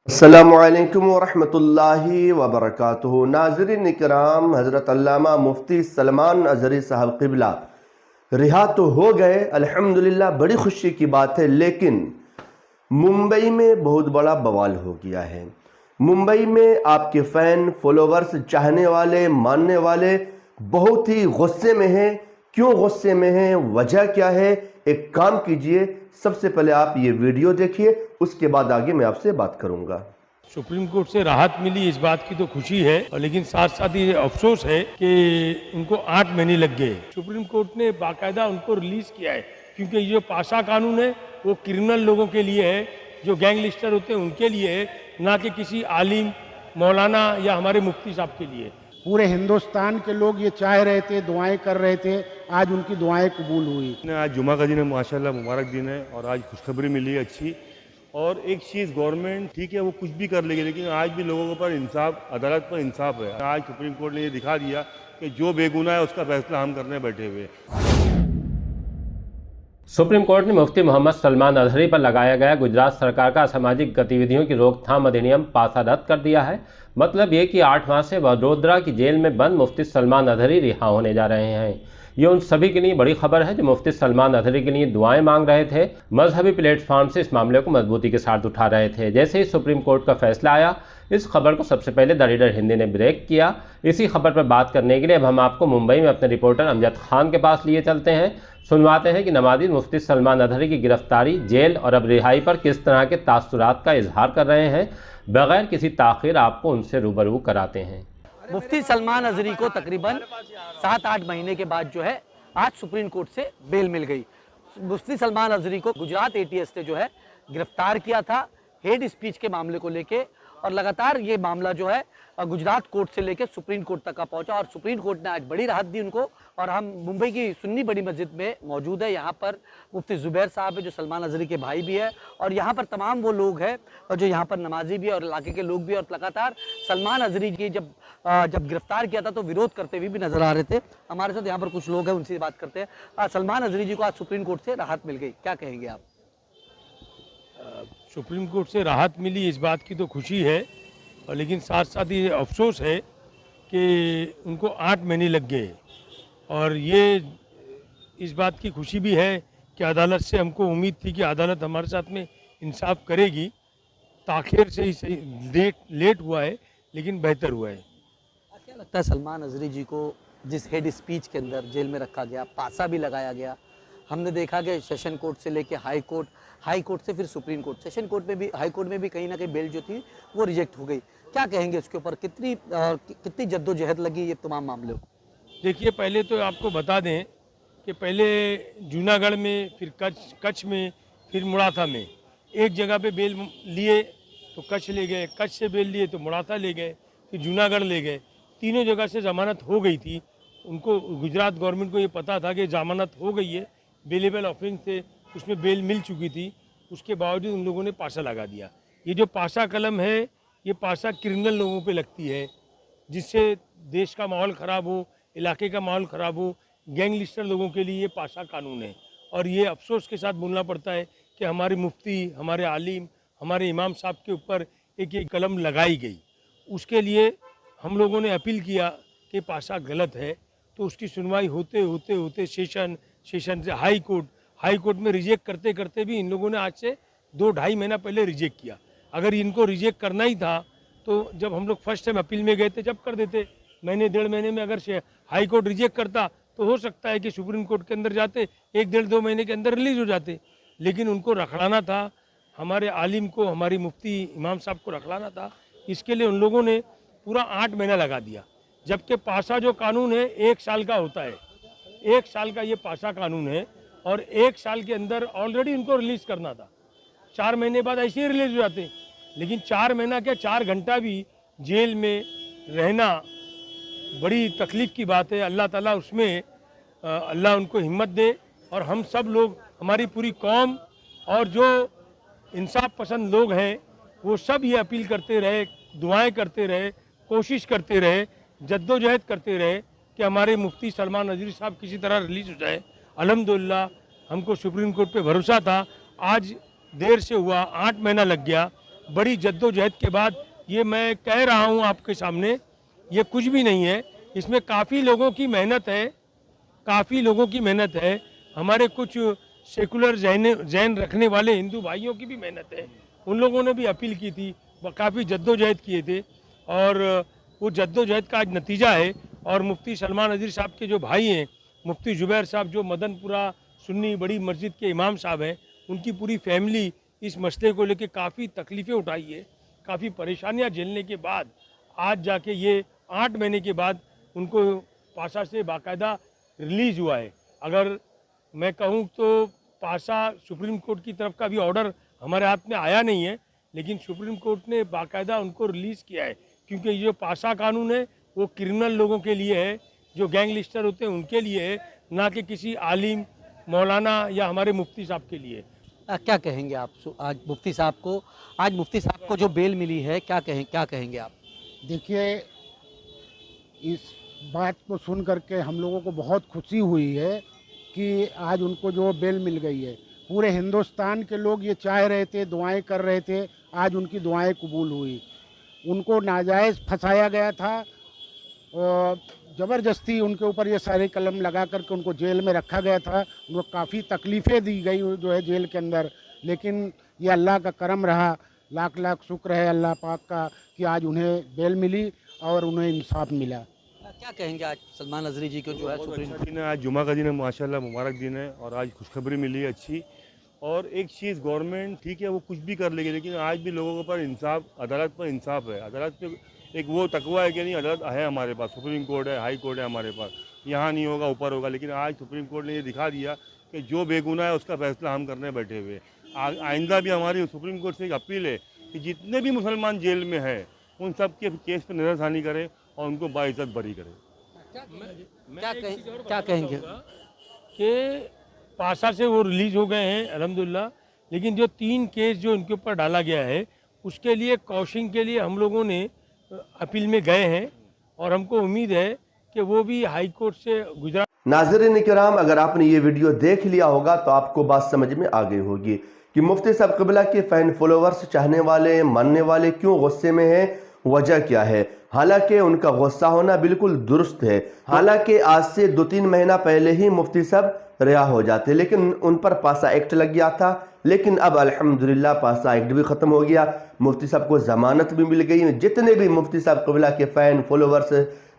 अस्सलामुअलैकुम वरहमतुल्लाहि वबरकातुहू। नाज़रीन इकराम, हज़रत अल्लामा मुफ्ती सलमान अज़हरी साहब क़िबला रिहा तो हो गए, अल्हम्दुलिल्लाह, बड़ी खुशी की बात है। लेकिन मुंबई में बहुत बड़ा बवाल हो गया है। मुंबई में आपके फ़ैन, फॉलोवर्स, चाहने वाले, मानने वाले बहुत ही गुस्से में हैं। क्यों गुस्से में हैं, वजह क्या है? एक काम कीजिए, सबसे पहले आप ये वीडियो देखिए, उसके बाद आगे मैं आपसे बात करूंगा। सुप्रीम कोर्ट से राहत मिली, इस बात की तो खुशी है, और लेकिन साथ साथ ये अफसोस है कि उनको 8 महीने लग गए। सुप्रीम कोर्ट ने बाकायदा उनको रिलीज किया है, क्योंकि ये जो पाशा कानून है वो क्रिमिनल लोगों के लिए है, जो गैंगलिस्टर होते हैं उनके लिए है, ना कि किसी आलिम, मौलाना या हमारे मुफ्ती साहब के लिए। पूरे हिंदुस्तान के लोग ये चाह रहे थे, दुआएं कर रहे थे, आज उनकी दुआएं कबूल हुई। आज जुमा का दिन है, माशाल्लाह मुबारक दिन है, और आज खुशखबरी मिली है अच्छी। और एक चीज़, गवर्नमेंट ठीक है वो कुछ भी कर लेगी, लेकिन आज भी लोगों पर इंसाफ, अदालत पर इंसाफ है। आज सुप्रीम कोर्ट ने ये दिखा दिया कि जो बेगुनाह है उसका फैसला हम करने बैठे हुए। सुप्रीम कोर्ट ने मुफ्ती मोहम्मद सलमान अजहरी पर लगाया गया गुजरात सरकार का असामाजिक गतिविधियों की रोकथाम अधिनियम पासा रद्द कर दिया है। मतलब ये कि 8 माह से वडोदरा की जेल में बंद मुफ्ती सलमान अजहरी रिहा होने जा रहे हैं। ये उन सभी के लिए बड़ी खबर है जो मुफ्ती सलमान अजहरी के लिए दुआएं मांग रहे थे, मजहबी प्लेटफॉर्म से इस मामले को मजबूती के साथ उठा रहे थे। जैसे ही सुप्रीम कोर्ट का फैसला आया, इस खबर को सबसे पहले द रीडर हिंदी ने ब्रेक किया। इसी खबर पर बात करने के लिए अब हम आपको मुंबई में अपने रिपोर्टर अमजद खान के पास लिए चलते हैं। सुनवाते हैं कि नमाजी मुफ्ती सलमान अजहरी की गिरफ्तारी, जेल और अब रिहाई पर किस तरह के तासुरात का इजहार कर रहे हैं। बगैर किसी ताखिर आपको उनसे रूबरू कराते हैं। मुफ्ती सलमान अजहरी को तकरीबन 7-8 महीने के बाद जो है आज सुप्रीम कोर्ट से बेल मिल गई। मुफ्ती सलमान अजहरी को गुजरात एटीएस ने जो है गिरफ्तार किया था हेड स्पीच के मामले को लेके, और लगातार ये मामला जो है गुजरात कोर्ट से लेकर सुप्रीम कोर्ट तक का पहुंचा, और सुप्रीम कोर्ट ने आज बड़ी राहत दी उनको। और हम मुंबई की सुन्नी बड़ी मस्जिद में मौजूद है। यहाँ पर मुफ्ती जुबैर साहब है जो सलमान अजहरी के भाई भी है, और यहाँ पर तमाम वो लोग हैं और जो यहाँ पर नमाजी भी है और इलाके के लोग भी। और लगातार सलमान अजहरी की जब गिरफ्तार किया था तो विरोध करते हुए भी नजर आ रहे थे। हमारे साथ यहाँ पर कुछ लोग हैं, उनसे बात करते हैं। सलमान अजहरी जी को आज सुप्रीम कोर्ट से राहत मिल गई, क्या कहेंगे आप? सुप्रीम कोर्ट से राहत मिली, इस बात की तो खुशी है, और लेकिन साथ साथ ये अफसोस है कि उनको 8 महीने लग गए। और ये इस बात की खुशी भी है कि अदालत से हमको उम्मीद थी कि अदालत हमारे साथ में इंसाफ करेगी। ताखिर से ही सही, लेट हुआ है, लेकिन बेहतर हुआ है। क्या लगता है सलमान अजहरी जी को जिस हेड स्पीच के अंदर जेल में रखा गया, पासा भी लगाया गया, हमने देखा कि सेशन कोर्ट से लेके हाई कोर्ट से फिर सुप्रीम कोर्ट, सेशन कोर्ट में भी, हाई कोर्ट में भी कहीं ना कहीं बेल जो थी वो रिजेक्ट हो गई। क्या कहेंगे उसके ऊपर? कितनी जद्दोजहद लगी ये तमाम मामलों को? देखिए, पहले तो आपको बता दें कि पहले जूनागढ़ में, फिर कच्छ में, फिर मुड़ाथा में, एक जगह पे बेल लिए तो कच्छ ले गए, कच्छ से बेल लिए तो मुड़ाथा ले गए, फिर जूनागढ़ ले गए। तीनों जगह से ज़मानत हो गई थी। उनको, गुजरात गवर्नमेंट को ये पता था कि ज़मानत हो गई है, बेलेबल ऑफरिंग से उसमें बेल मिल चुकी थी। उसके बावजूद उन लोगों ने पासा लगा दिया। ये जो पासा कलम है, ये पासा क्रिमिनल लोगों पे लगती है, जिससे देश का माहौल ख़राब हो, इलाके का माहौल ख़राब हो। गैंगलिस्टर लोगों के लिए ये पासा कानून है। और ये अफसोस के साथ बोलना पड़ता है कि हमारे मुफ्ती, हमारे आलिम, हमारे इमाम साहब के ऊपर एक कलम लगाई गई। उसके लिए हम लोगों ने अपील किया कि पासा गलत है, तो उसकी सुनवाई होते होते सेशन से हाई कोर्ट में रिजेक्ट करते करते भी इन लोगों ने आज से 2-2.5 महीना पहले रिजेक्ट किया। अगर इनको रिजेक्ट करना ही था तो जब हम लोग फर्स्ट टाइम अपील में गए थे जब कर देते, महीने 1.5 महीने में। अगर हाई कोर्ट रिजेक्ट करता तो हो सकता है कि सुप्रीम कोर्ट के अंदर जाते, 1-1.5-2 महीने के अंदर रिलीज हो जाते। लेकिन उनको रखड़ाना था, हमारे आलिम को, हमारी मुफ्ती इमाम साहब को रखड़ाना था। इसके लिए उन लोगों ने पूरा 8 महीना लगा दिया। जबकि पासा जो कानून है 1 साल का होता है, 1 साल का ये पासा कानून है, और 1 साल के अंदर ऑलरेडी उनको रिलीज करना था। 4 महीने बाद ऐसे ही रिलीज हो जाते। लेकिन 4 महीना क्या, 4 घंटा भी जेल में रहना बड़ी तकलीफ़ की बात है। अल्लाह ताला उसमें अल्लाह उनको हिम्मत दे, और हम सब लोग, हमारी पूरी कौम और जो इंसाफ पसंद लोग हैं वो सब ये अपील करते रहे, दुआएं करते रहे, कोशिश करते रहे, जद्दोजहद करते रहे कि हमारे मुफ्ती सलमान अजहरी साहब किसी तरह रिलीज़ हो जाए। अल्हम्दुलिल्लाह हमको सुप्रीम कोर्ट पे भरोसा था। आज देर से हुआ, 8 महीना लग गया, बड़ी जद्दोजहद के बाद ये मैं कह रहा हूँ आपके सामने, ये कुछ भी नहीं है। इसमें काफ़ी लोगों की मेहनत है, काफ़ी लोगों की मेहनत है। हमारे कुछ सेकुलर जैन रखने वाले हिंदू भाइयों की भी मेहनत है। उन लोगों ने भी अपील की थी, काफ़ी जद्दोजहद किए थे और वो जद्दोजहद का आज नतीजा है। और मुफ्ती सलमान नज़ीर साहब के जो भाई हैं, मुफ्ती जुबैर साहब जो मदनपुरा सुन्नी बड़ी मस्जिद के इमाम साहब हैं, उनकी पूरी फैमिली इस मसले को लेकर काफ़ी तकलीफ़ें उठाई है, काफ़ी परेशानियां झेलने के बाद आज जाके ये 8 महीने के बाद उनको पासा से बाकायदा रिलीज़ हुआ है। अगर मैं कहूँ तो पासा सुप्रीम कोर्ट की तरफ का भी ऑर्डर हमारे हाथ में आया नहीं है, लेकिन सुप्रीम कोर्ट ने बाकायदा उनको रिलीज़ किया है, क्योंकि ये जो पासा कानून है वो क्रिमिनल लोगों के लिए है, जो गैंगलिस्टर होते हैं उनके लिए है, ना कि किसी आलिम मौलाना या हमारे मुफ्ती साहब के लिए। क्या कहेंगे आप आज मुफ्ती साहब को जो बेल मिली है, क्या कहेंगे आप? देखिए, इस बात को सुन करके हम लोगों को बहुत खुशी हुई है कि आज उनको जो बेल मिल गई है। पूरे हिंदुस्तान के लोग ये चाह रहे थे, दुआएं कर रहे थे, आज उनकी दुआएं कबूल हुई। उनको नाजायज़ फंसाया गया था और ज़बरदस्ती उनके ऊपर ये सारे कलम लगा करके उनको जेल में रखा गया था। उनको काफ़ी तकलीफ़ें दी गई जो है जेल के अंदर, लेकिन ये अल्लाह का करम रहा। लाख लाख शुक्र है अल्लाह पाक का कि आज उन्हें बेल मिली और उन्हें इंसाफ मिला। क्या कहेंगे आज सलमान अजहरी जी को जो है सुप्रीम अच्छा दिन है, आज जुमा का दिन है, माशाल्लाह मुबारक दिन है और आज खुशखबरी मिली है अच्छी। और एक चीज़, गवर्नमेंट ठीक है वो कुछ भी कर लेगी, लेकिन आज भी लोगों के पर इंसाफ, अदालत पर इंसाफ है। अदालत पे एक वो तकवा है कि नहीं, अदालत है हमारे पास, सुप्रीम कोर्ट है, हाई कोर्ट है हमारे पास, यहाँ नहीं होगा ऊपर होगा। लेकिन आज सुप्रीम कोर्ट ने ये दिखा दिया कि जो बेगुनाह है उसका फैसला हम करने बैठे हुए। आइंदा भी हमारी सुप्रीम कोर्ट से एक अपील है कि जितने भी मुसलमान जेल में हैं उन सब के केस पर नज़रसानी करें और उनको बाइज्जत बरी करें। क्या कहेंगे कि पासा से वो रिलीज़ हो गए हैं अल्हम्दुलिल्लाह, लेकिन जो 3 केस जो इनके ऊपर डाला गया है उसके लिए कॉशिंग के लिए हम लोगों ने अपील में गए हैं और हमको उम्मीद है कि वो भी हाई कोर्ट से गुजरात। नाज़रीन किराम, अगर आपने ये वीडियो देख लिया होगा तो आपको बात समझ में आ गई होगी कि मुफ्ती साहब क़िबला के फ़ैन फॉलोवर्स, चाहने वाले, मानने वाले क्यों गुस्से में हैं, वजह क्या है। हालांकि उनका गुस्सा होना बिल्कुल दुरुस्त है। हालांकि आज से 2-3 महीना पहले ही मुफ्ती साहब रिहा हो जाते, लेकिन उन पर पासा एक्ट लग गया था। लेकिन अब अल्हम्दुलिल्लाह पासा एक्ट भी ख़त्म हो गया, मुफ्ती साहब को ज़मानत भी मिल गई। जितने भी मुफ्ती साहब क़िबला के फ़ैन फॉलोवर्स,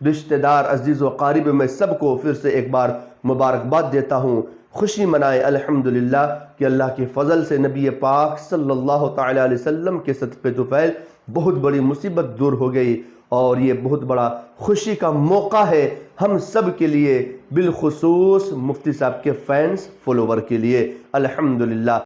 रिश्तेदार, अजीज़ व क़ारिब, मैं सबको फिर से एक बार मुबारकबाद देता हूँ। खुशी मनाए अल्हम्दुलिल्लाह कि अल्लाह के फ़ज़ल से नबी पाक सल्लल्लाहु तआला अलैहि वसल्लम के सदक़े तुफ़ैल बहुत बड़ी मुसीबत दूर हो गई और ये बहुत बड़ा खुशी का मौका है हम सब के लिए, बिलखुसूस मुफ्ती साहब के फ़ैन्स फॉलोवर के लिए। अल्हम्दुलिल्लाह।